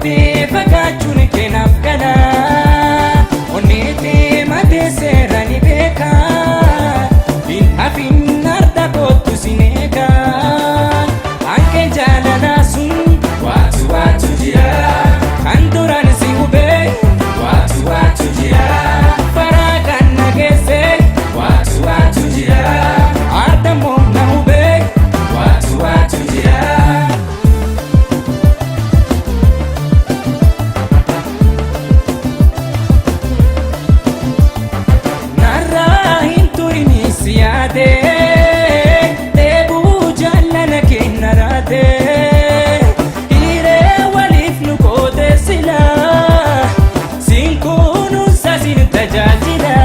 Mufatti fakkachuun keenaaf gala Onniti mate seerani beeka Bin hafin arda kootu sineeka Anke jaalala sun Waatu jira Kan duraan si hube Waatu jira Faragaan nageesse Waatu jira Arda moomna hube Waatu jira Siyaade deebu jaalala kennaraate hiree waliif nu goote sila sinkunuun sasin tajaajila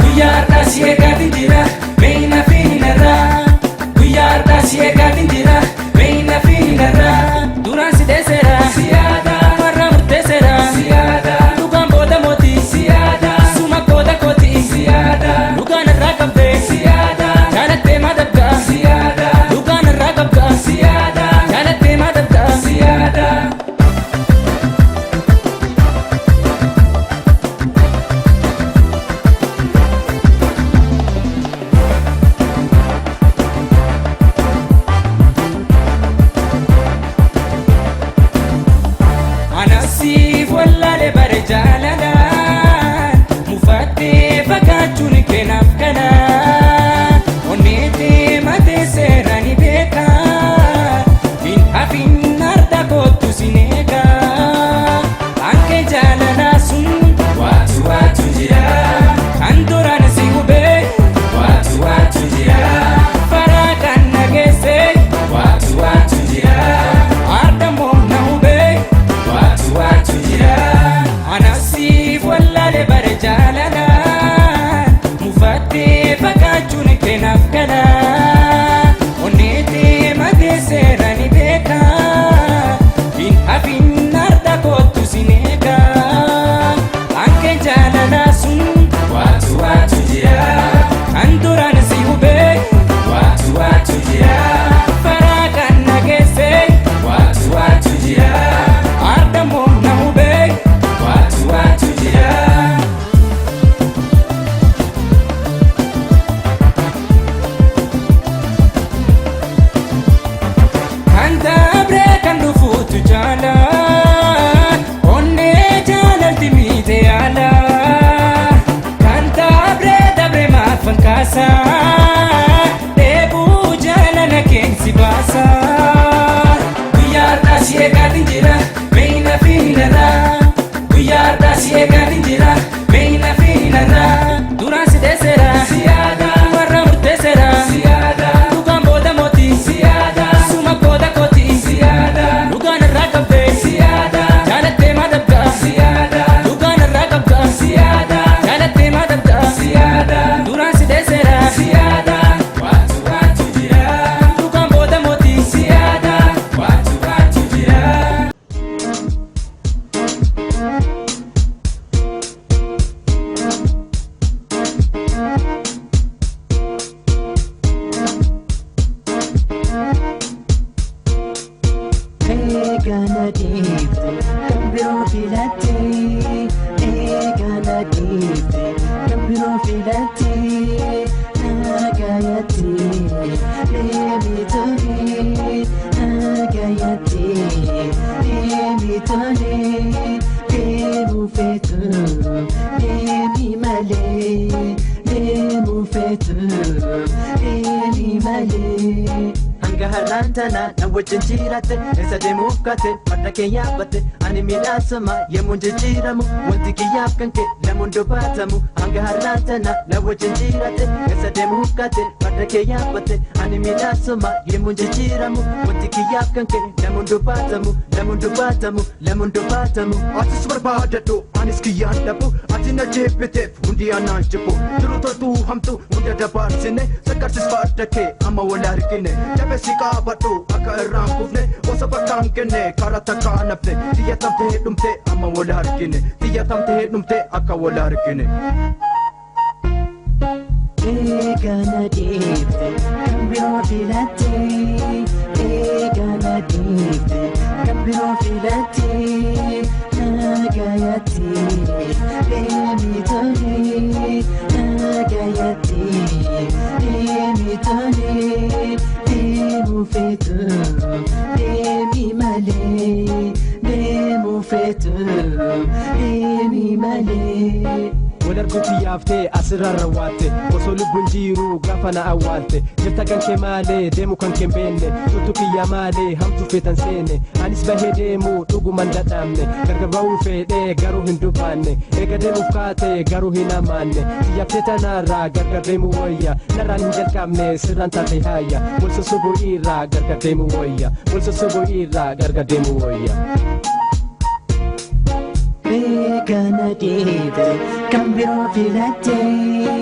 guyyaadhaa si eegaatiin jira meeyna fiinarraa guyyaadhaa si eegaatiin jira meeyna fiinarraa duraan si deesera siyaada warra murteesera siyaada dhugaan booda mootii siyaada suma kooda kooti siyaada Anasiif wallaale bare jaalalaan Mufatti fakkachuun keenaaf gala Onniti mate seerani beeka Bin hafin arda kootu sineeka Anke jaalala sun Waatu jira Kan duraan si hube Waatu jira Faragaan nageesse Waatu jira Arda moomna hube Waatu jira Anasiif wallaale bare jaalalaan Mufatti fakkachuun keenaaf gala Onniti mate seerani beeka Bin hafin arda kootu sineeka Anke jaalala sun Waatu jira Kan duraan si hube Waatu jira Faragaan nageesse Waatu jira Arda moomna hube Waatu jira Kan dabre kan dhufuutu jaala Onnee jaalalti miite yaala Kan dabre maaf fankaasa Deebuu jaalala keensi baasa Guyyaadhaa si eegaatiin jira meeyna fiinarraa Guyyaadhaa si eegaatiin jira meeyna fiinarraa duraan si deesera siyaada warra murteesera siyaada dhugaan booda mootii siyaada suma kooda kooti siyaada dhugaan irraa qabde siyaada jaalattee maadabda siyaada dhugaan irraa qabda siyaada jaalattee maadabda siyaada duraan si deesera siyaada waatu jira dhugaan booda mootii siyaada waatu jira Eegana deemte kan biroo filatte Eegana deemte kan biroo filatte Nagayatte deemi tole Nagayatte deemi tole Deemu feetu deemi malee Deemu feetu deemi malee Hanga har'aan tana na wajjin jiraate Eessa deemuuf kaate farda kee yaabbatte Ani miidhaasama yemmuun jijjiiramu Wanti kiyyaaf kan kee lamuun dubbatamu Hanga har'aan tana na wajjin jiraate Eessa deemuuf kaate farda kee yaabbatte Ani miidhaasama yemmuun jijjiiramu Wanti kiyyaaf kan kee lamuun dubbatamu Lamuun dubbatamu Lamuun dubbatamu Atis barbaadadhu anis kiyyaan dhabu Ati na jebbiteef hundi anaan jibbu Jiru toltuu hamtu hunda dabaarsine Sakarsis farda kee amma wal argine Jabeessi qaabadhu akka irraan kufne Osa bakkaan kenne karaa takkaa nafne Xiyyatamtee dhumte amma wal argine Xiyyatamtee dhumte akka wal argine Eegana deemte kan biroo filatte Eegana deemte kan biroo filattee nagayattee deemii tolee nagayattee deemii tolee deemuu feetu deemii malee deemuu feetu deemii malee. Walarguutti yaaftee asirraan raawwatte osoo lubbuun jiru gaafa na awwaalte jirta kan kee maalee deemu kan kee beenne tuttu kiyya maalee hamtu feetan seene anis bahee deemu dhuguman dadhabne gargar ba'uu fedhee garuu hin dubbanne eega deemuuf kaate garuu hin amaanne xiyyaabtee tanaarraa gargar deemu wayya narraan hin jalqabne sirraan taate haayya wal sosobuu irraa gargar deemu wayya wal sosobuu irraa gargar deemu wayya. Eegana deemte kan biroo filattee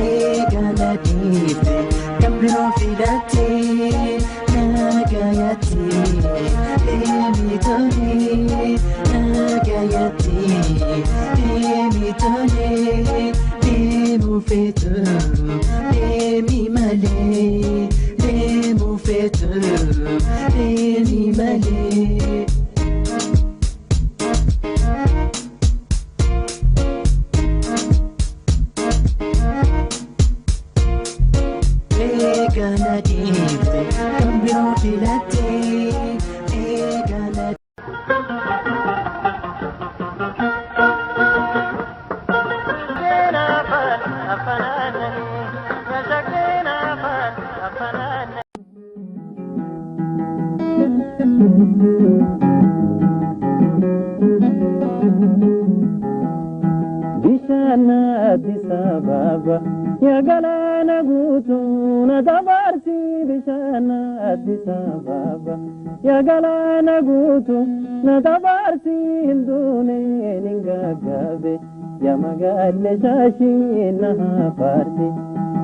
eegana deemte kan biroo filattee nagayattee deemii tolee nagayattee deemii tolee deemuu feetu deemii malee deemuu feetu deemii malee. Eegana deemte kan biroo filattee eegana. Bishana Addis Ababa ya galana gutuna dabarsi bishana Addis Ababa ya galana gutuna dabarsi hindune ningagabe ya magalle shashi na parti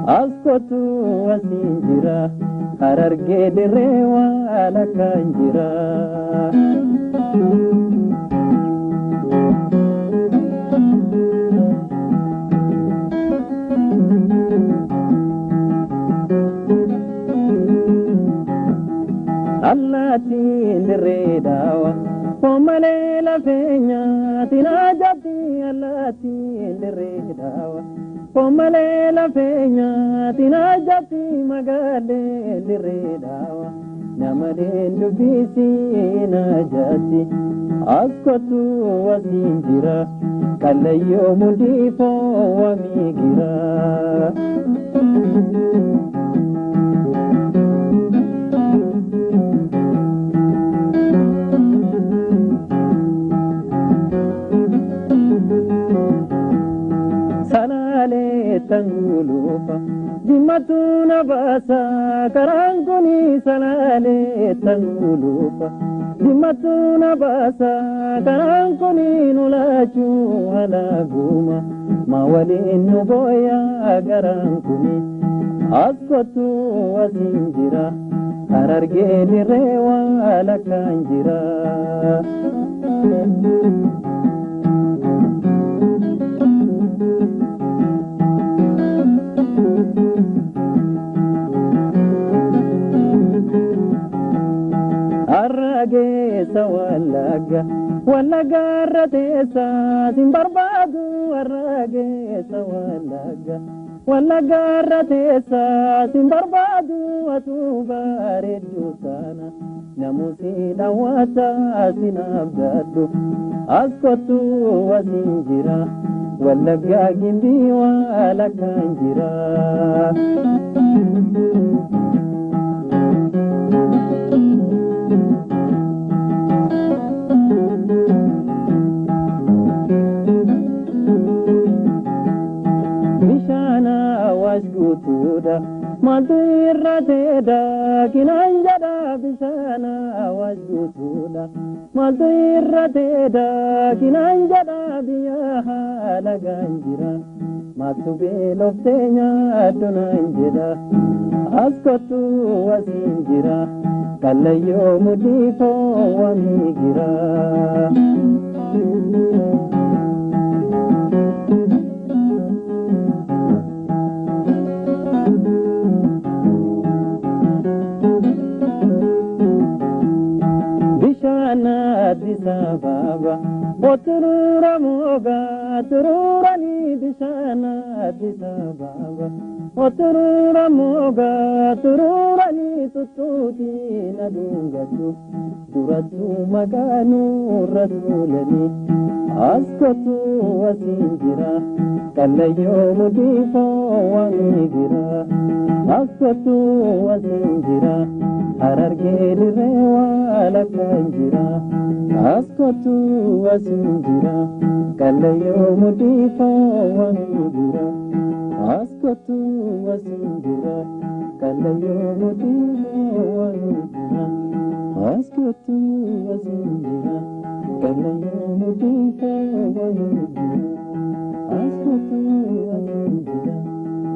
askotu wasinjira hararge direwa ala kanjira. Allatin diredawa pomale la feña tinajati allatin diredawa pomale la feña tinajati magale diredawa namade ndubisi najati askotu wasinjira kalayo mudifo wamigira. Salale tangulufa Dimatuna basa karanguni salale tangulufa Dimatuna basa karanguni nulachu halaguma mawalinu boya garanguni askotu wasinjira hararge direwa alakanjira. Arrage sawalaga walaga ratesa simbarbadu arrage sawalaga walaga ratesa simbarbadu atubare dusana namusi dawata sinabdadu askotu wasinjira walaga gimbi wala kanjira. Wasgutuda maltu irrateda kinanjada bisana wasgutuda maltu irrateda kinanjada biyaha laganjira matu beloftenya adunanjeda askotu wasinjira kalayo mudifo wamigira. Addis Ababa Oturura moga tururani bishana Addis Ababa Oturura moga tururani tututi nadungatu Duratu maganu rasulani Askatu wasinjira Kalayo mudifo wanigira Askatu wasinjira Harargeri rewa lakanjira Askatu wasinjira Kalayo mudifo wanigira Askatu wasinjira Kalayo mudifo wanigira Askatu wasinjira Kalayo mudifo wanigira Askatu wasinjira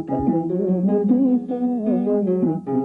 Kalayo mudifo wanigira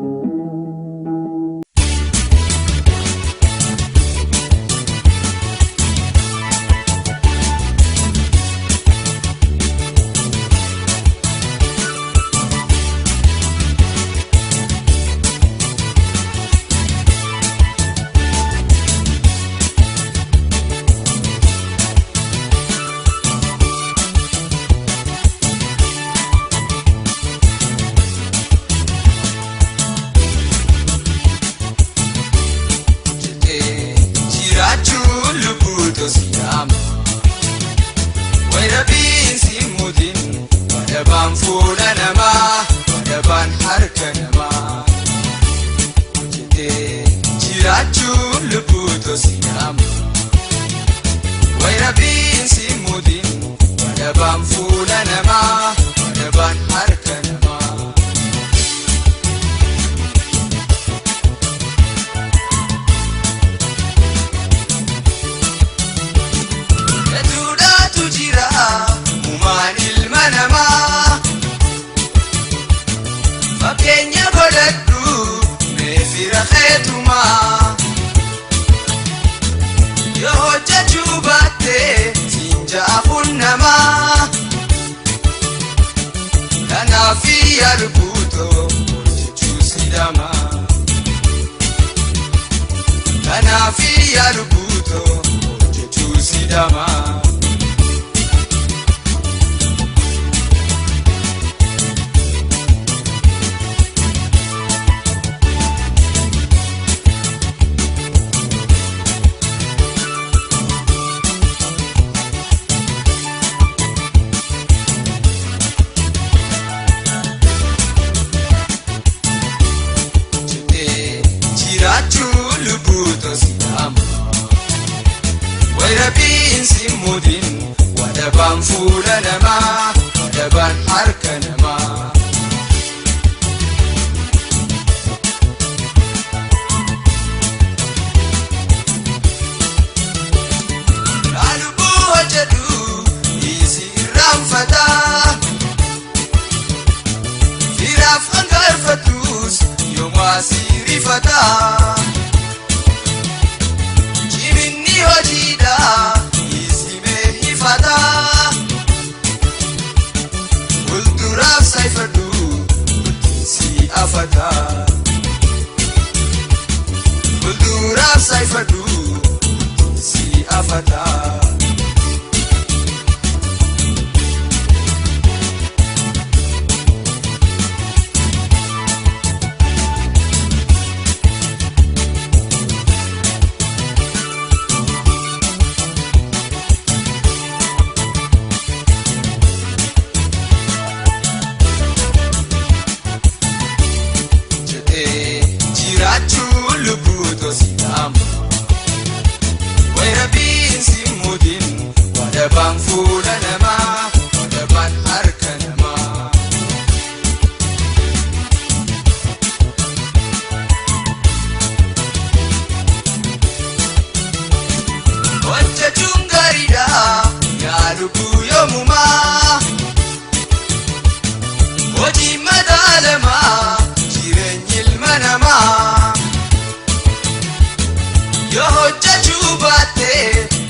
Yo hojjechuu baatte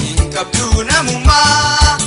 hin qabdu namummaa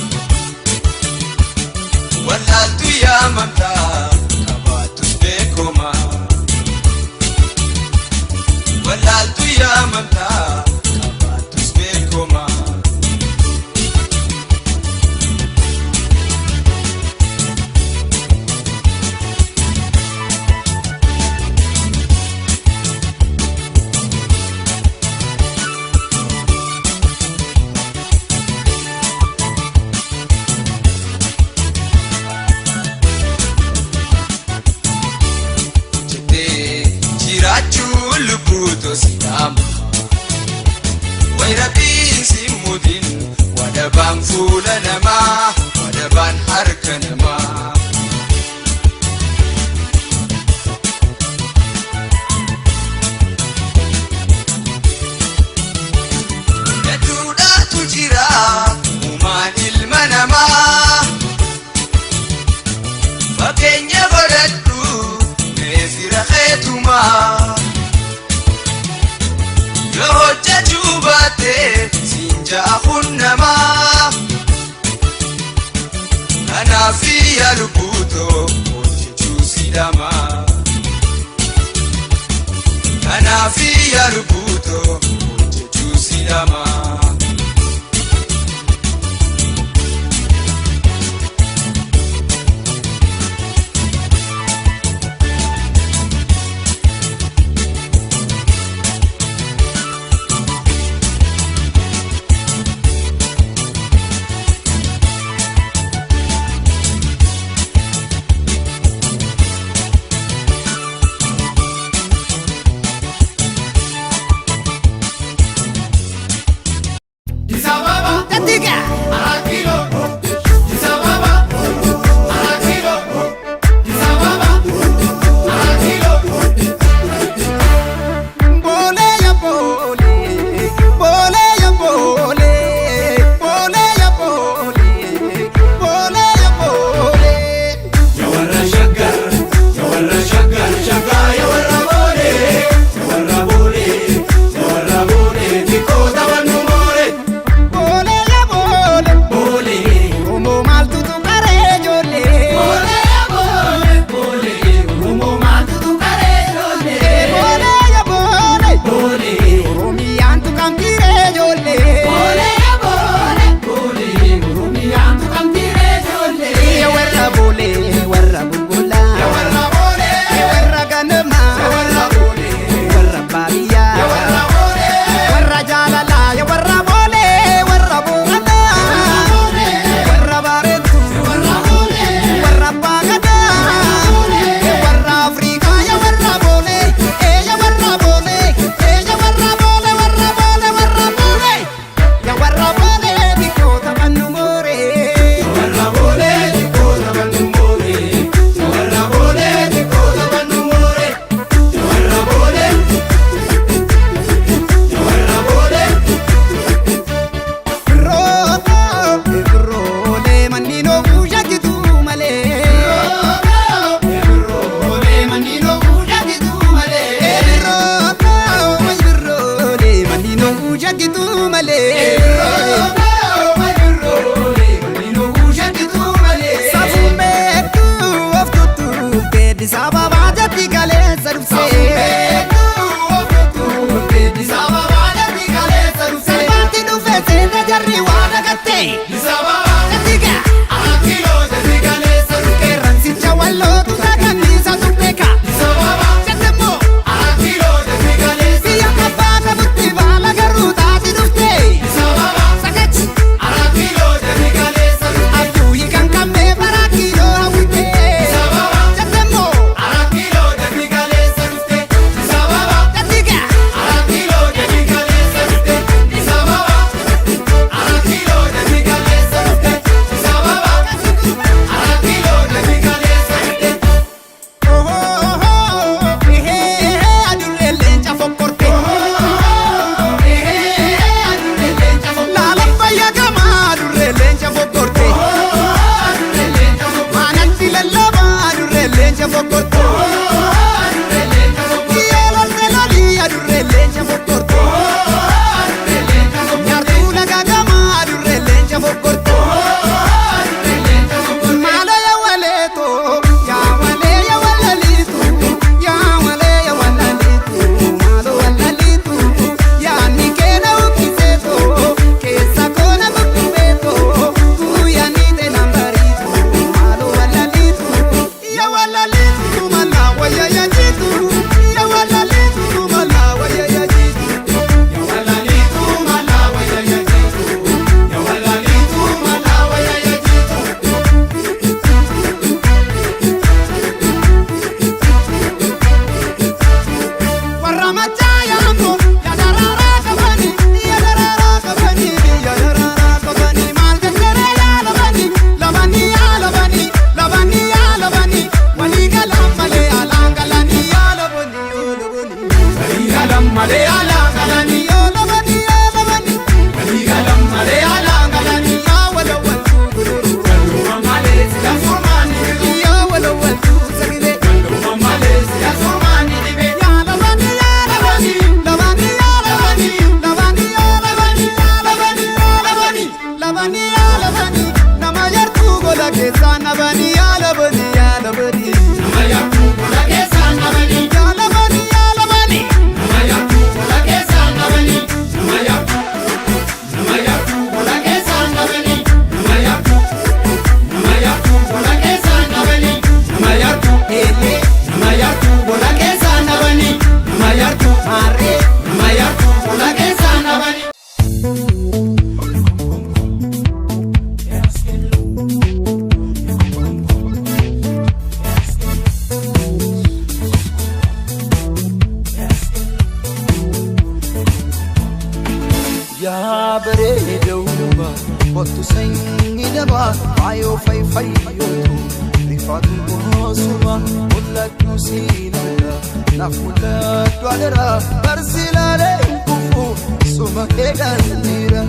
Wadabaan fuula namaa, wadabaan harka namaa. Hedduudhaatu jira uumaan ilma namaa. Fakkeenya godhadhu mee fira keetumaa. Yoo hojjechuu baatte siin ja'a kun namaa. Kanaaf yaa lubbuutoo hojjechuu si dhamaa. Kanaaf yaa lubbuutoo hojjechuu si dhamaa. Bole bareeduma kottu sanyii namaa faayoo fayyootu rifaatu boosuma mul'adhu siinadha naaf mul'adhu adara barsiilaalee kufu suma eegan jira.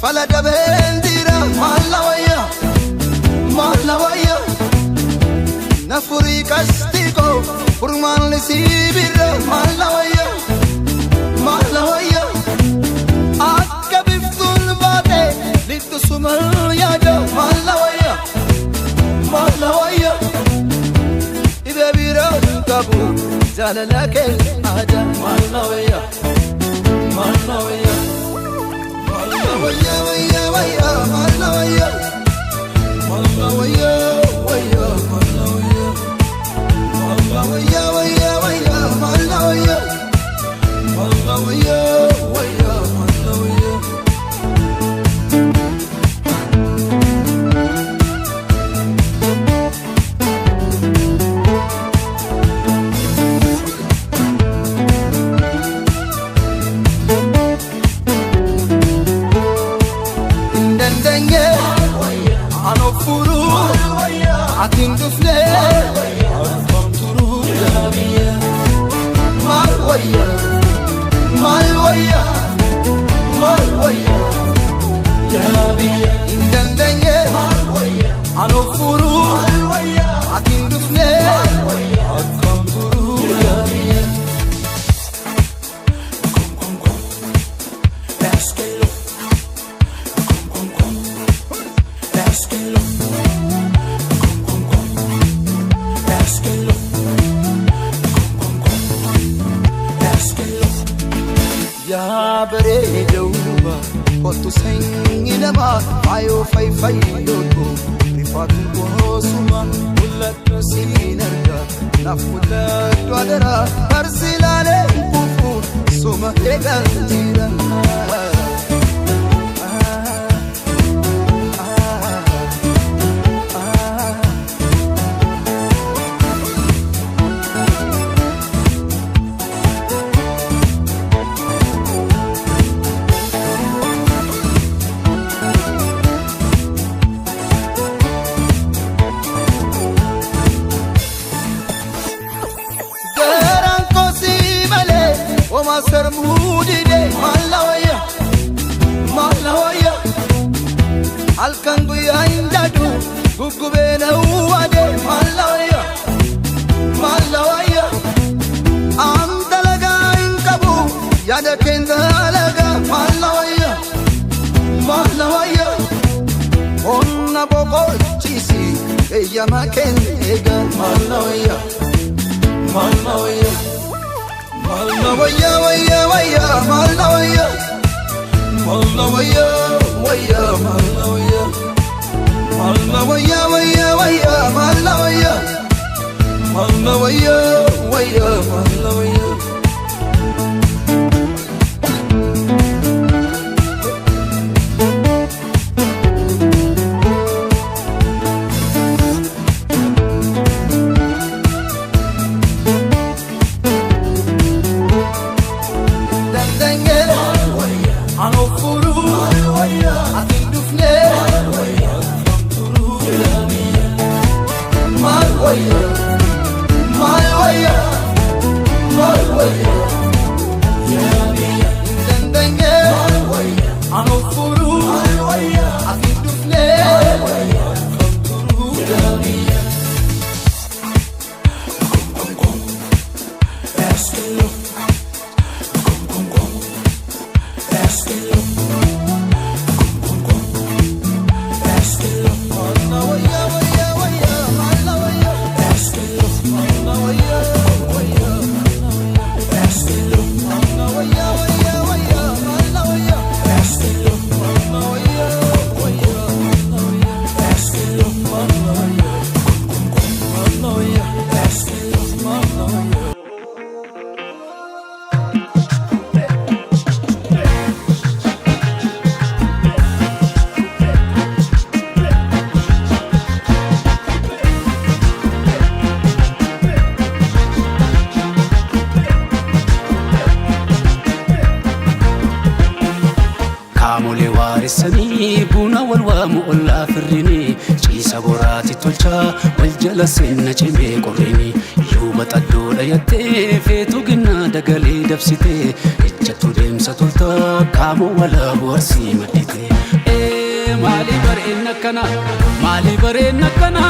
Fala da bendira malawaya na furi castigo furman le sibira malawaya akka biftul bate litu sumal yada malawaya ibe bira kabu jalalake ada malawaya bareeduma kottu sanyii namaa faayoo fayyootu rifaatu boosuma mul'adhu siinadha naaf mul'adhu adara barsiilaalee kufu suma eegan jira. Master moody day, malawaya. Alkan guya indadu, gugubena uwade, malawaya. Am talaga inkabu, yada kendalaga, malawaya. Onna boko chisi, eyama kendega, malawaya. Malawaya, I think والوام ولا فريني شيسا براتي تلشا والجل سنة جمي قريني يوبت الدولة يتي فيتو قنا دقالي دفسيتي اجتو ديمسا تلتا كامو ولا بورسي مديتي مالي برينكنا مالي برينكنا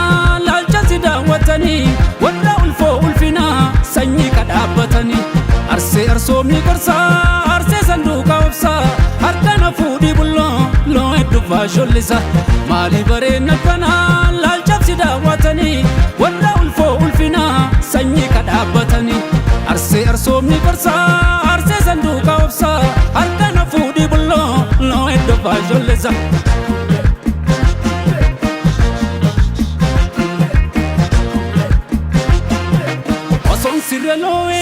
لالجازي داوتني ولا الفو الفنا سني كدابتني أرسي أرسومي قرصا أرسي صندوق وفصا هركنا فودي بلو لو يدفع شلسا مالي برينكنا لالجازي داوتني ولا الفو الفنا سني كدابتني أرسي أرسومي قرصا أرسي صندوق وفصا هركنا فودي بلو لو يدفع شلسا Siraloe,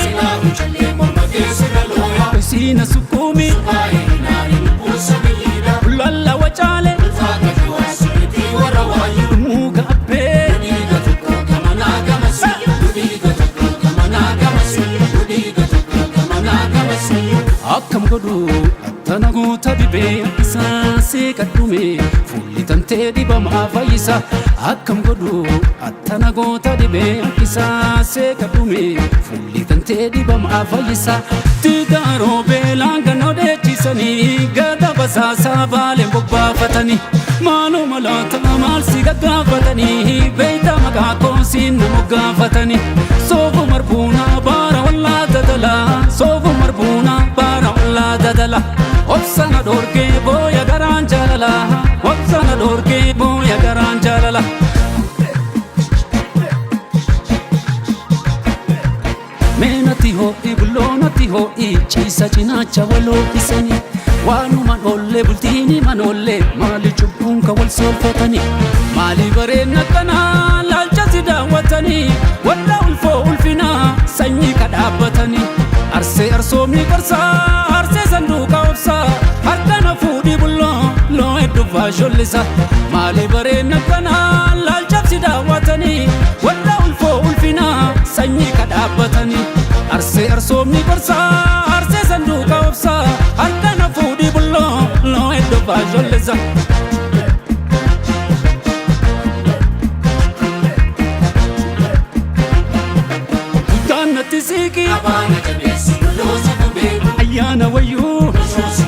Sina Sukumi, Lala Wachale, Mugabe, Akam Godu, Tanago Tabibe, Sase Katumi, Fully Tante Bama Faisa, Akam Godu, Tanago Tabibe, Sase Katumi, Fully Tante Bama Faisa, Tidaro Belanga no de Chisani, Gada Basasa Vale Boba Fatani, Malo Malata Mal Sigaga Fatani, Beta Magako Sin Muga Fatani, Sovo Marbuna, Bara Walla Dadala, Sovo Marbuna, Bara Walla Dadala, Opsana Dorke, Boya Garanjalala, Opsana Dorke, Boya Garanjalala. Menati ho ibulonati ho ichisa chinacha walo isani wanu manolle bultini manolle mali chubunka wal solfatani mali barena kana lalchati dawatani wala ulfo ulfina sanyi kadabatani arse arsomi qarsa arse sanduqa ofsa harkana fudi bullo lo edufa shollisa mali barena kana lalchati dawatani wala ulfo ulfina sanyi kadabatani arse arsomi qarsa arse sanduqa ofsa harkana fudi bullo lo edufa shollisa Tisiki abana jabesi losi kumbe ayana wayu losi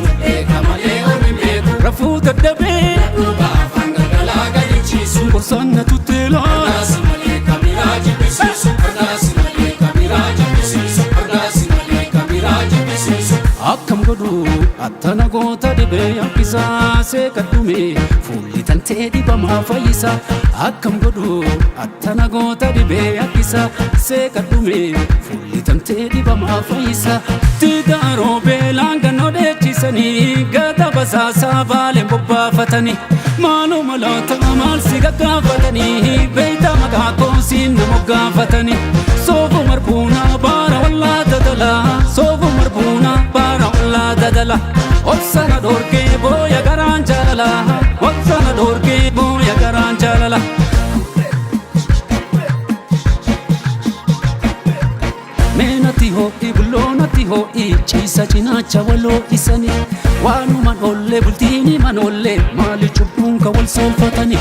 kamale ombe rafu tadabe ruba fanga galaga lichisu kursana tutela nasimale kamiraji bisisu nasimale kamiraji bisisu nasimale kamiraji bisisu akam godu atana gota debe akisa se kadume fulli tante di bama faisa akam godu atana gota debe akisa se kadume fulli tante di bama faisa tidaro belanga no de chisani gata basasa vale bobba fatani malu malata mal sigaga fatani beita magako sin moga fatani sofu marbuna bara walla dadala sofu marbuna bara walla dadala opsana dorke boya garanjalala opsana dorke boya garanjalala menati ho ibulonati ho ichisa chinacha walo isani wanu manolle bultini manolle mali chubunka wal solfatani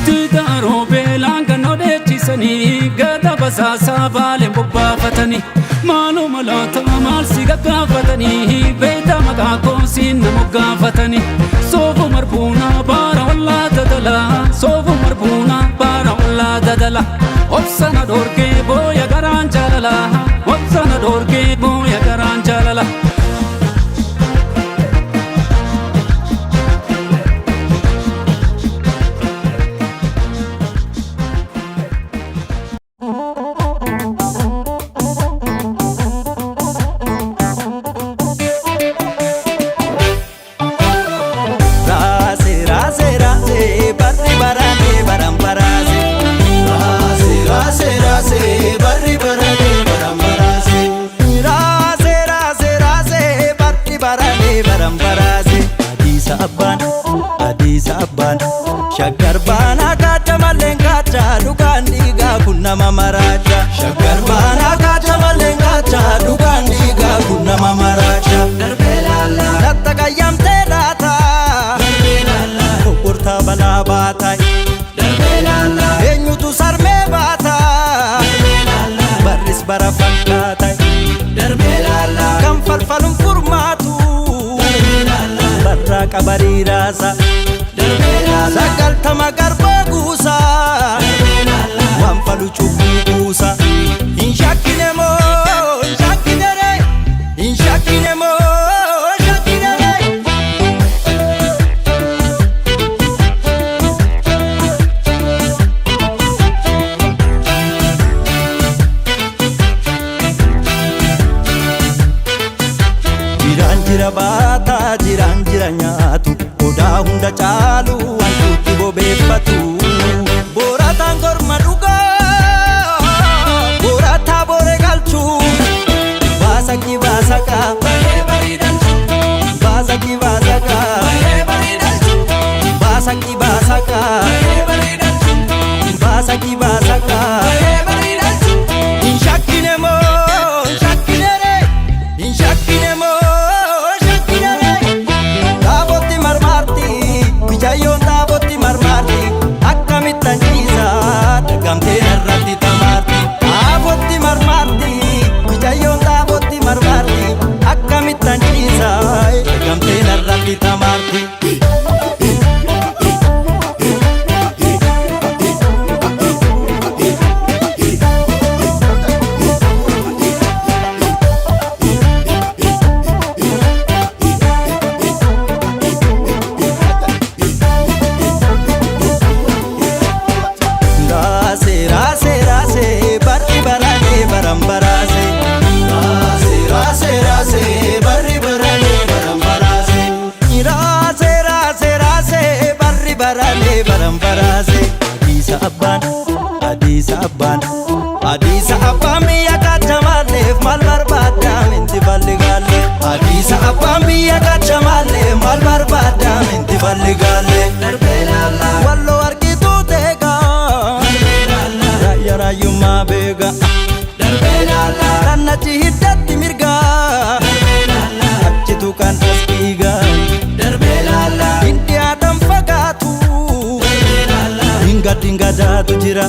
tidaro belanga no de chisani gada basasa vale bobba fatani malu malata mal sigaga fatani beita magako sin moga fatani sofu marbuna bara walla dadala sofu marbuna bara walla dadala opsana dorke boya garanjalala opsana dorke boya garanjalala Shagar bana kata malengata dukan diga kunna mamaraja Shagar bana kata malengata dukan diga kunna mamaraja Darbelala Natta kayam terata Darbelala Kukurta bala qabariiraasa sagaltama garba guusa waan falu cubbuu guusa hin shakkine moo hin shakkine re hin shakkine moo shakkine re jira baata jiraan jira nyaatu odaa hunda caalu wantuutti bobeeffatu boorataan korma dhugaa boorataa boore galchu baasaqi baasaqa baasaqi baasaqa baasaqi baasaqa baasaqi baasaqa hin shakkine moo hin shakkine re hin shakkine moo Jayon taaboti marmarti akkamittan ciisa dagamtee narratti tamarti taaboti marmarti jayon taaboti marmarti akkamittan ciisa dagamtee narratti tamarti Adisa abbaan biyya gachamaleef maal barbaadam inti balligaalle Adisa abbaan biyya gachamaleef maal barbaadam inti balligaalle Walloo argituu teega Raayyaarayyummaa beega Rannachi hiddatti mirga Achitu kan as dhiiga Hindi aadaan fagaatu Hinga jaatu jira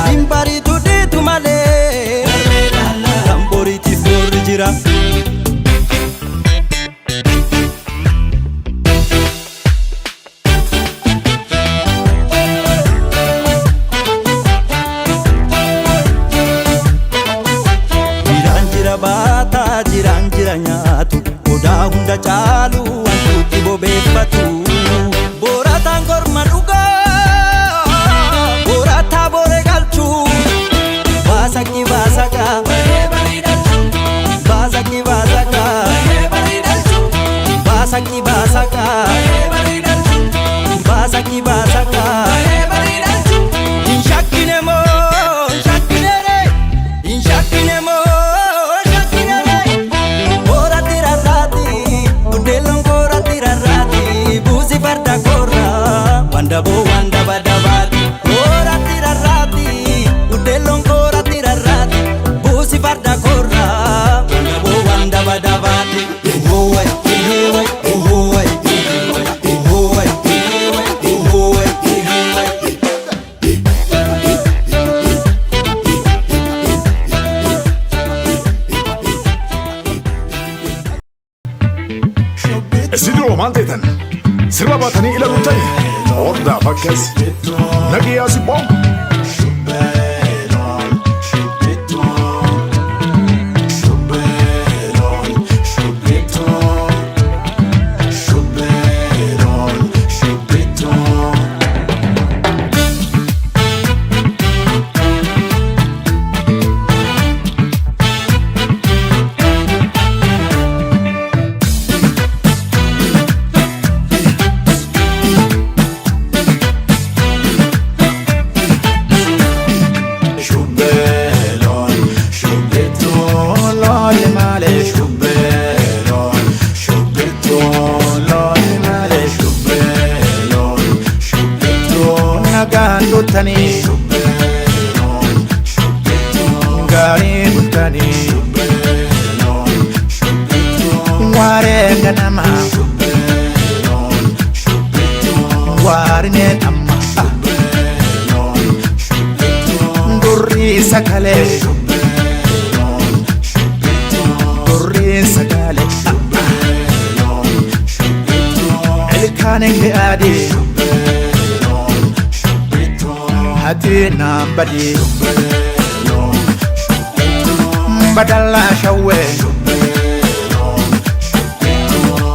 Dimbariitu dhiitu malee Tamboriitiif boorri jira Jiraan jira baata jiraan jira nyaatu odaa hunda caalu wantuutti bobeeffatu boorataan korma dhugaa Tabore galchu Basaki basaka Basaki basaka Basaki basaka Basaki basaka In shakkine mo in shakkine re in shakkine mo shakkine re Ora tirarati Udelon kora tirarati Busi farda korra Wanda bo wanda badabati Udelon kora tirarati busi farda korra bo wanda badavati hoy hoy hoy hoy hoy Sidro mantetan sirba batani ila lutai orda fakas nagiya si bom bultanii gaarii bultanii waaree ganama waarineen amma durrii sagalee durrii sagalee Afanik adi Hati nambadi Badala shawe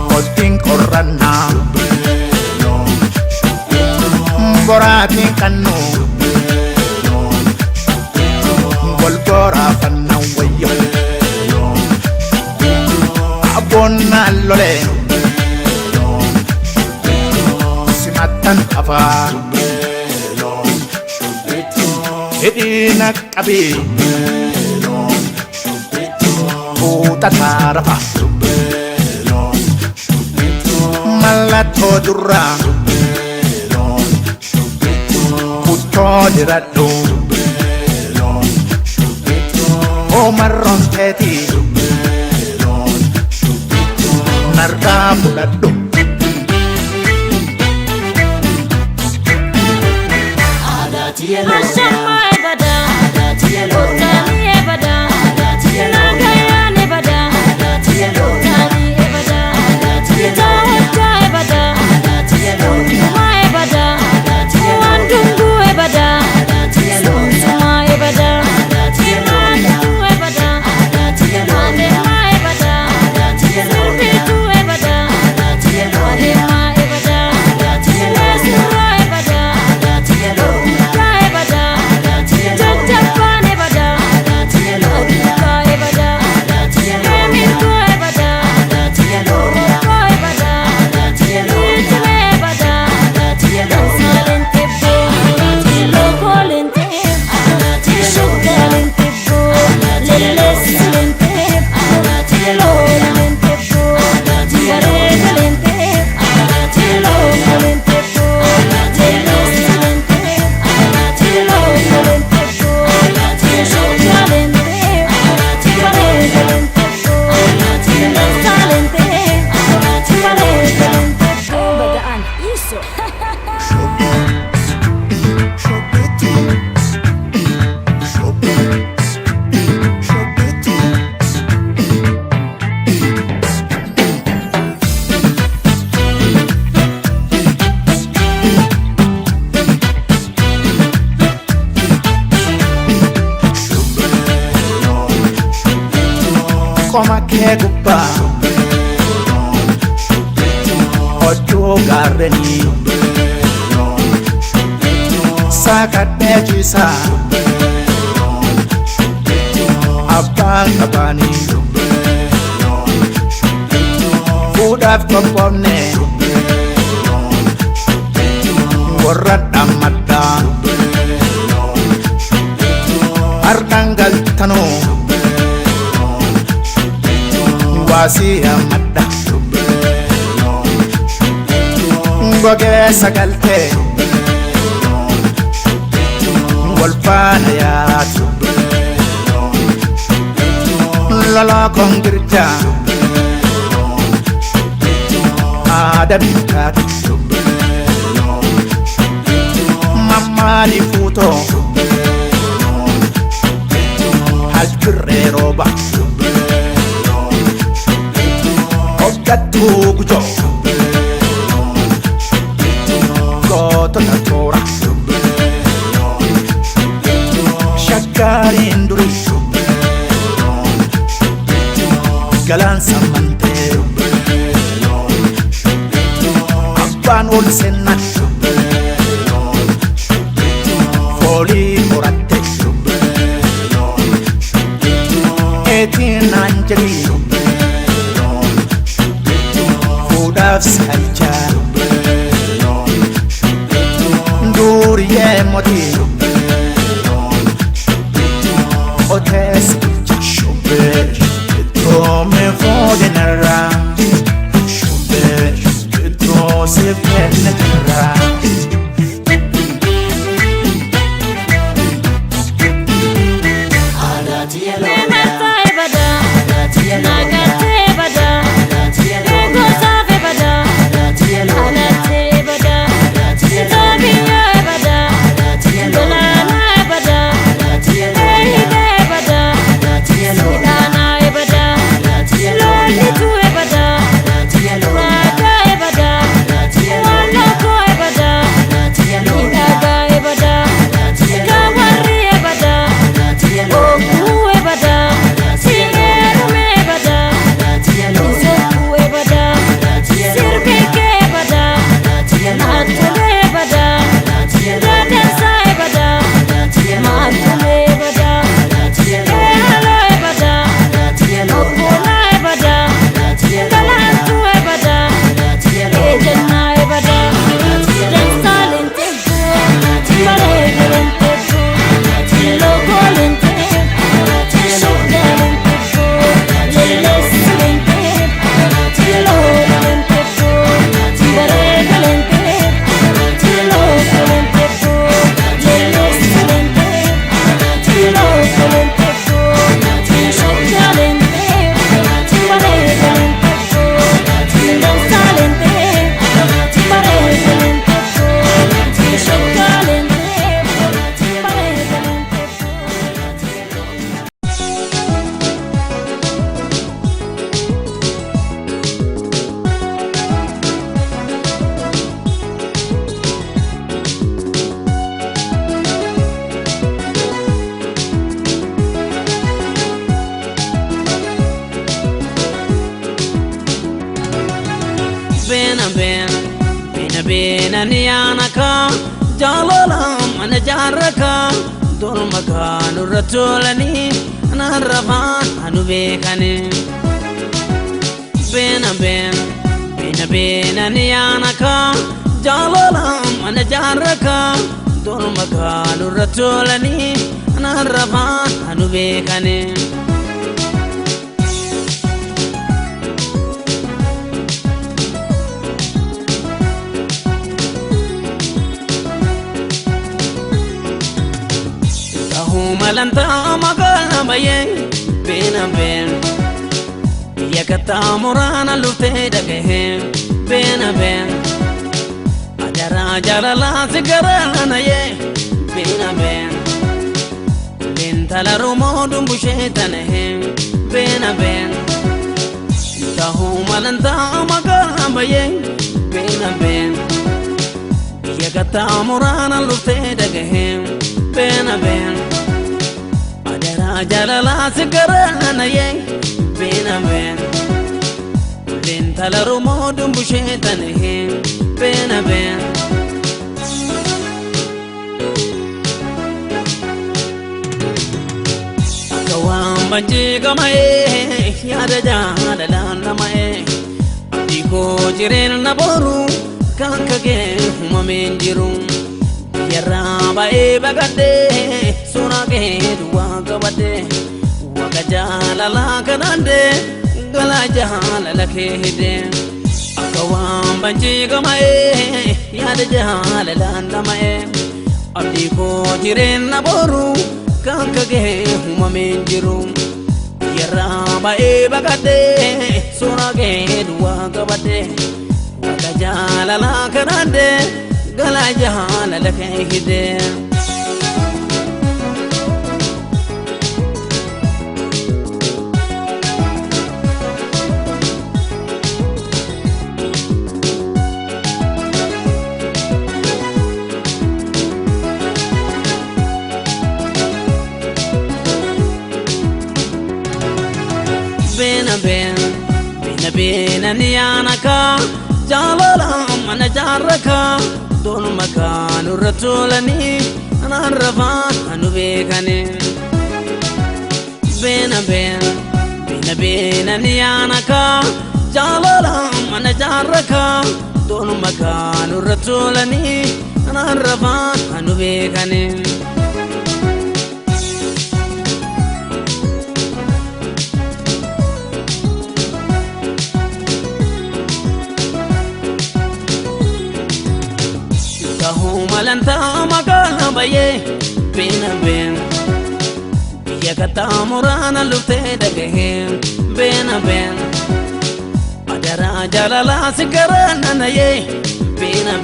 Koting korana Borati kanu Golgora fanna wayo Abona lole Simatan afa Edina kabi Uta tarafa Malato dura Puto dirado O marron teti Narga bulado Koma kegupa Ojo gareni Sakat bejisa Abang abani Udaf kompone Warat amata Ardanggal tano Wasi amada Ngoge sagalte Wolfana yatu Lala kongirja Adam katu Mama di futo Halkire roba Ogatu gujo Goto natora Shakarin duri Galan samante Abban ol senat Foli morate Etin anjali Fudaf salcha Duriye moti Otes Shober Tome fodenera Shober Tose fenetera niyaanaka jaalala mana jaarraka dolmaka nurratolani narrafaan anu beekani beena niyaanaka jaalala mana jaarraka dolmaka nurratolani narrafaan anu beekani malanta magana baye bena yakata murana lufte dagahe bena ajara la sigara na ye bena lentala romo dumbu shetane bena tahu malanta magana baye bena yakata murana lufte dagahe bena jalala sigarana ye bena lentala romo dumbu shetane bena akawam banji gamae yada jalala namae diko jiren naboru kankage humamenjiru yarra bae bagade sunage duwa gabade waga jalala kanande gala jalala khede akawam banji gamae yada jalala namae abdi ko jiren naboru kankage humamenjiru yarra bae bagade sunage duwa gabade waga jalala kanande gala jalala khede bena niyaanaka jaalala mana jaarraka dolmaka nurratolani narrafaan anu beekani bena niyaanaka jaalala mana jaarraka dolmaka nurratolani narrafaan anu beekani malanta magana baye bena yakata murana lufte dagahe bena ajara jalala sigarana na ye bena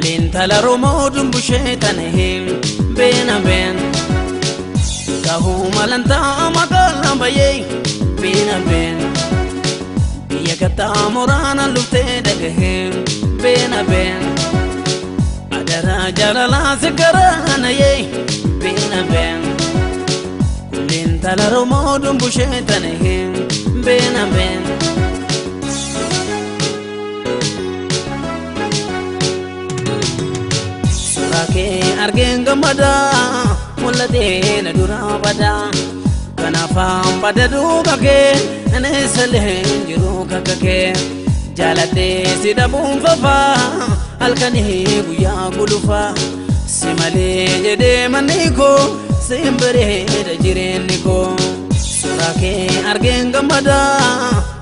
lentala romo dumbu shetane bena kahu malanta magana baye bena yakata murana lufte dagahe bena jalala sigarana ye bena lentala romo dumbu shetane bena surake argen gamada mulade na dura bada kanafam bada dugake ene salen jiru kakake jalate sidabum fafa alkani guya gulufa simale jede maniko simbere da jireniko surake argen gamada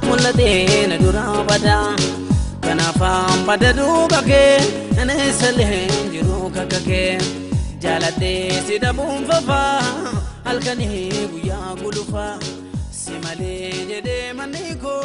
mulade na dura bada kanafam bada dugake ene salen jiru kakake jalate sidabum fafa alkani guya gulufa simale jede maniko